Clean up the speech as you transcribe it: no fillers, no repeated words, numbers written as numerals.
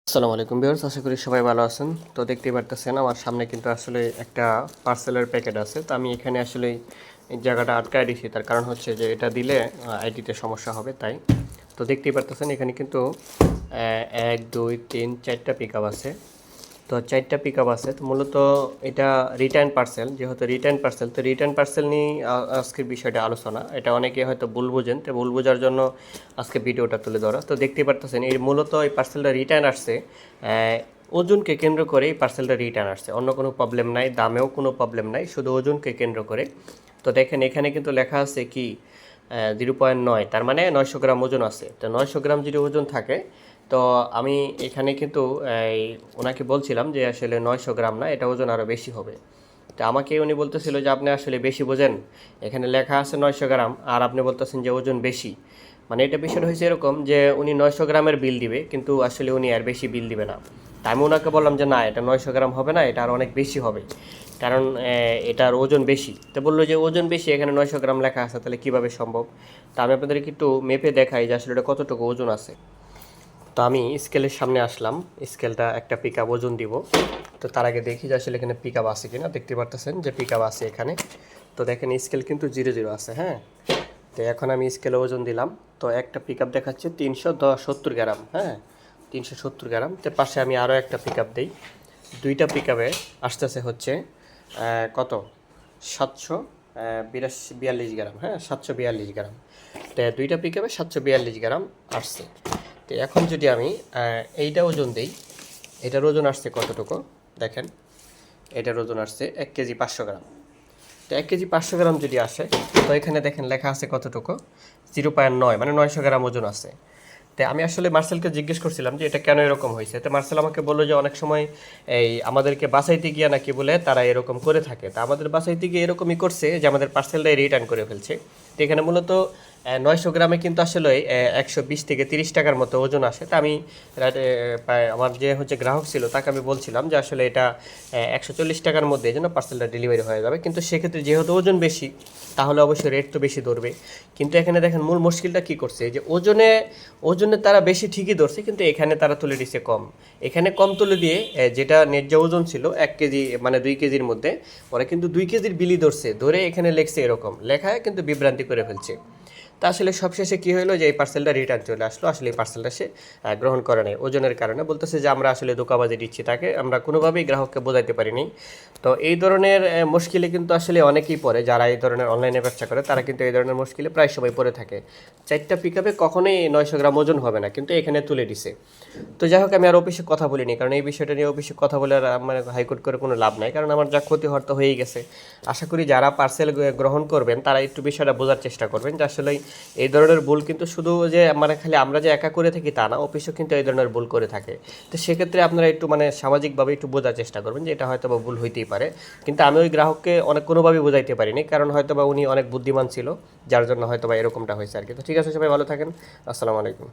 আসসালামু আলাইকুম ভিউয়ার্স, আশা করি সবাই ভালো আছেন। তো দেখতেই পারতেছেন আমার সামনে কিন্তু আসলে একটা পার্সেলের প্যাকেট আছে। তো আমি এখানে আসলে এই জায়গাটা আটকায় দিয়েছি, তার কারণ হচ্ছে যে এটা দিলে আইডিতে সমস্যা হবে তাই। তো দেখতেই পারতেছেন এখানে কিন্তু 1 2 3 4টা পিকআপ আছে। তো 4টা পিকআপ আছে। তো মূলত এটা রিটার্ন পার্সেল, যেহেতু রিটার্ন পার্সেল, তো রিটার্ন পার্সেল নিয়ে আজকের বিষয়টা আলোচনা। এটা অনেকে হয়তো ভুল বুঝেন, তো ভুল বোঝার জন্য আজকে ভিডিওটা তুলে ধরা। তো দেখতেই পারতেছেন এই মূলত এই পার্সেলটা রিটার্ন আসছে ওজনকে কেন্দ্র করে এই পার্সেলটা রিটার্ন আসছে। অন্য কোনো প্রবলেম নাই, দামেও কোনো প্রবলেম নাই, শুধু ওজনকে কেন্দ্র করে। তো দেখেন এখানে কিন্তু লেখা আছে কি 0.9, তার মানে 900 গ্রাম ওজন আছে। তো 900 গ্রাম যদি ওজন থাকে, তো আমি এখানে কিন্তু ওনাকে বলছিলাম যে আসলে 900 গ্রাম না, এটা ওজন আরও বেশি হবে। তো আমাকে উনি বলতেছিল যে আপনি আসলে বেশি বোঝেন, এখানে লেখা আছে 900 গ্রাম আর আপনি বলতেছেন যে ওজন বেশি। মানে এটা বিষয়টা হয়েছে এরকম যে উনি 900 গ্রামের বিল দিবে, কিন্তু আসলে উনি আর বেশি বিল দিবে না। তা আমি ওনাকে বললাম যে না, এটা 900 গ্রাম হবে না, এটা আর অনেক বেশি হবে, কারণ এটার ওজন বেশি। তো বললো যে ওজন বেশি, এখানে 900 গ্রাম লেখা আছে, তাহলে কীভাবে সম্ভব? তা আমি আপনাদেরকে একটু মেপে দেখাই যে আসলে এটা কতটুকু ওজন আছে। তো আমি স্কেলের সামনে আসলাম, স্কেলটা একটা পিকআপ ওজন দিব। তো তার আগে দেখি যে আসলে এখানে পিকআপ আছে কিনা। দেখতে পারতেছেন যে পিকআপ আছে এখানে। তো দেখেন স্কেল কিন্তু 0 0 আছে, হ্যাঁ। তো এখন আমি স্কেলে ওজন দিলাম। তো একটা পিকআপ দেখাচ্ছে 370 গ্রাম, হ্যাঁ, 370 গ্রাম। তো পাশে আমি আরও একটা পিকআপ দিই। দুইটা পিকআপে আসতেছে হচ্ছে কত 742 গ্রাম, হ্যাঁ, 742 গ্রাম। তো দুইটা পিকআপে 742 গ্রাম আসছে। তো এখন যদি আমি এইটা ওজন দিই, এটার ওজন আসছে কতটুকু দেখেন। এটার ওজন আসছে 1 কেজি 500 গ্রাম। তো 1 কেজি 500 গ্রাম যদি আসে, তো এখানে দেখেন লেখা আছে কতটুকু 0.9, মানে 900 গ্রাম ওজন আছে। তো আমি আসলে মার্সেলকে জিজ্ঞেস করছিলাম যে এটা কেন এরকম হয়েছে। তো মার্সেল আমাকে বললো যে অনেক সময় এই আমাদেরকে বাসাইতে গিয়ে নাকি বলে তারা এরকম করে থাকে। তা আমাদের বাসাইতে গিয়ে এরকমই করছে যে আমাদের পার্সেলটাই রিটার্ন করে ফেলছে। তো এখানে মূলত 900 গ্রামে কিন্তু আসলে 120 থেকে 30 টাকার মতো ওজন আসে। তা আমি আমার যে হচ্ছে গ্রাহক ছিল তাকে আমি বলছিলাম যে আসলে এটা 140 টাকার মধ্যে এই জন্য পার্সেলটা ডেলিভারি হয়ে যাবে। কিন্তু সেক্ষেত্রে যেহেতু ওজন বেশি, তাহলে অবশ্যই রেট তো বেশি ধরবে। কিন্তু এখানে দেখেন মূল মুশকিলটা কী করছে, যে ওজনে ওজনে তারা বেশি ঠিকই ধরছে, কিন্তু এখানে তারা তুলে দিচ্ছে কম। এখানে কম তুলে দিয়ে যেটা ন্যায্য ওজন ছিল 1 কেজি মানে 2 কেজির মধ্যে, ওরা কিন্তু 2 কেজির বিলি ধরছে, ধরে এখানে লেখছে এরকম লেখায় কিন্তু বিভ্রান্তি করে ফেলছে। তা আসলে সবশেষে কী হলো যে এই পার্সেলটা রিটার্ন চলে আসলো। আসলে এই পার্সেলটা সে গ্রহণ করে নেয় ওজনের কারণে। বলতেছে যে আমরা আসলে ধোঁকাবাজি দিচ্ছি তাকে, আমরা কোনোভাবেই গ্রাহককে বোঝাইতে পারিনি। তো এই ধরনের মুশকিলে কিন্তু আসলে অনেকেই পড়ে, যারা এই ধরনের অনলাইনে ব্যবসা করে তারা কিন্তু এই ধরনের মুশকিলে প্রায় সবাই পড়ে থাকে। 4টা পিকআপে কখনোই 900 গ্রাম ওজন হবে না, কিন্তু এখানে তুলে দিছে। তো যাই হোক, আমি আর অফিসে কথা বলিনি, কারণ এই বিষয়টা নিয়ে অফিসে কথা বলে আর মানে হাইকোর্ট করে কোনো লাভ নাই, কারণ আমার যা ক্ষতি হওয়ার তো হয়েই গেছে। আশা করি যারা পার্সেল গ্রহণ করবেন তারা একটু বিষয়টা বোঝার চেষ্টা করবেন যে আসলে এই ধরনের ভুল কিন্তু শুধু যে মানে খালি আমরা যে একা করে থাকি তা না, অফিসও কিন্তু এই ধরনের ভুল করে থাকে। তো সেক্ষেত্রে আপনারা একটু মানে সামাজিকভাবে একটু বোঝার চেষ্টা করবেন যে এটা হয়তো বা ভুল হইতেই পারে। কিন্তু আমি ওই গ্রাহককে অনেক কোনোভাবেই বোঝাইতে পারিনি, কারণ হয়তো বা উনি অনেক বুদ্ধিমান ছিল, যার জন্য হয়তো বা এরকমটা হয়েছে আর কি। তো ঠিক আছে, সবাই ভালো থাকেন। আসসালামু আলাইকুম।